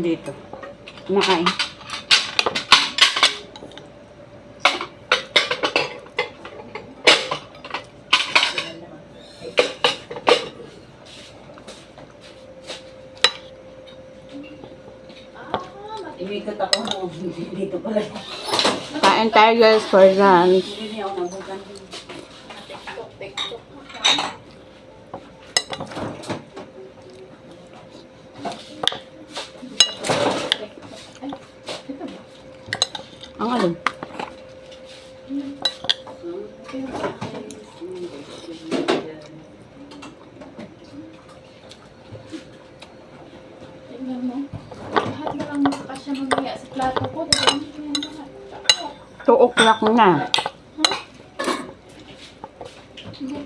Dito. Nakain. Imikot ako. Dito pala. Kain tayo guys for lunch. Hindi ako nabutan. Ang alin? Tingnan mo. Lahat na lang makakasya mamaya sa plato ko. 2 o'clock na.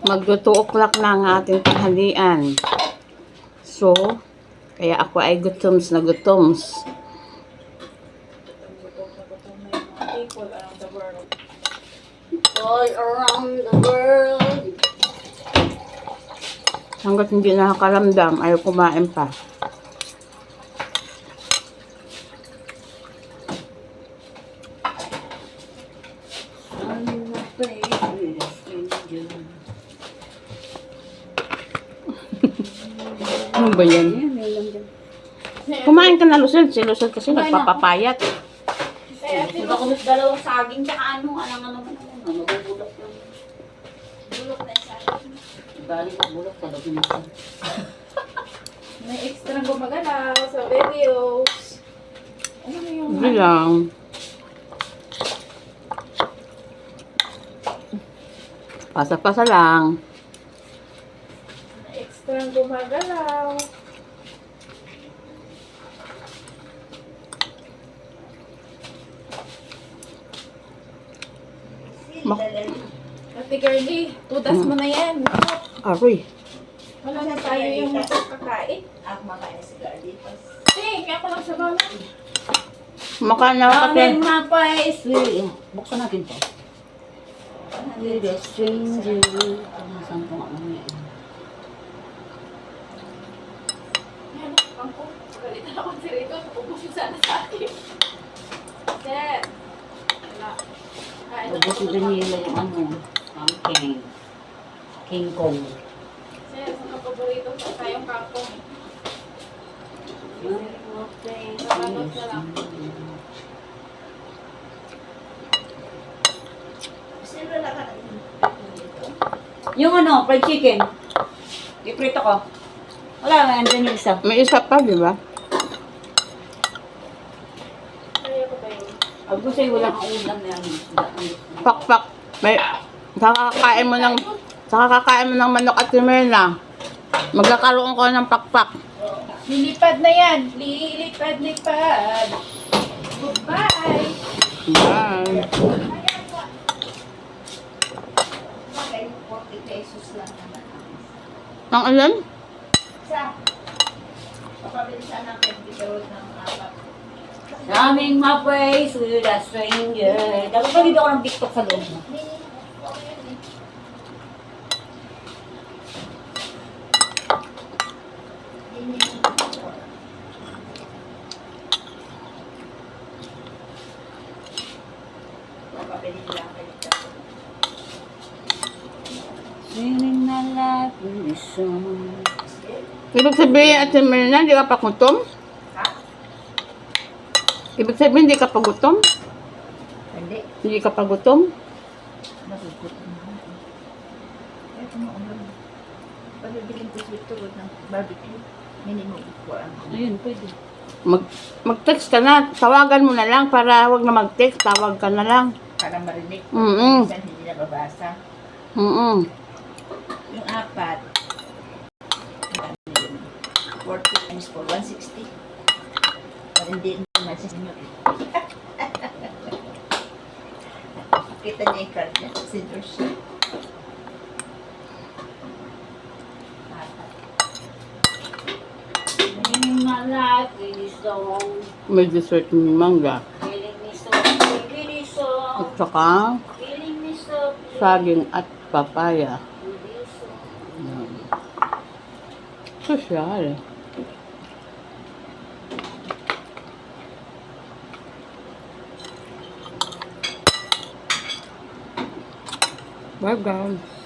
Mag-2 o'clock na ang ating tanghalian. So, kaya ako ay gutoms na gutoms. People around the world. All around the world. Hanggat hindi nakakaramdam, ayaw kumain pa. Ano ba yan? Kumain ka na, Lucille. Si Lucille kasi nagpapapayat. Kaya Diba ko dalawang saging tsaka ano, alang mabubulok lang. bulok na isa. Bali ko bulok talaga minsan. May extra gumagalaw sa videos. Ano na yung Hindi lang. Pasa-pasa lang. may extra gumagalaw? Ate Girlie, tudas mo na yan. Aroy. Wala na tayo yung kakain. Ako makain si Gardy. Kaya ako lang sa bawang. Makain na kasi. Aming mapais. Buksan natin to. With a stranger. Saan ko nga mamaya. Yan, ako. Galitan ako si Rito. Ubusin sana sa akin. Sir. Wala. Kain na Ubus si ako. Daniela yung ano. Ang King Kong. Sir, sa paborito ko tayong kangkong. Mabalot na lang. Yung ano, fried chicken. Iprito ko. Wala, andyan yung isa. May isa pa, di ba? Kaya ko ba yun? Ang gusto yung walang ulam na yan. Pak-pak. May, kakakain mo ng manok at timerna. Magkakaroon ko ng pak-pak. Lilipad na yan. Lilipad-lipad. Goodbye. Bye. Ang alam? Aming mapais with a stranger. Dapat pa dito ako ng TikTok sa loob mo. Singing my life with this song. Ibig sabihin at timerna, hindi ka pa gutom? Ibig sabihin, hindi ka pa gutom? Hindi. Hindi ka pa gutom? Nasukot. Ito mo, pagbibiling ko sweet tulad ng barbecue, minimum ikuan. Ayun, pwede. Mag-text ka na. Tawagan mo na lang para wag na mag-text. Tawag ka na lang. Para marinig. Mm-mm. Minsan hindi nababasa. Mm-mm. Yung 4, 40 times 4, 160. Para hindi naman sa inyo. Kita niya yung card niya sa senior siya. Singing my life with this song. May dessert ni mangga. Feeling me so, with this song. At saka, Feeling me so, saging at papaya. with this song. Sosyal. Bye guys.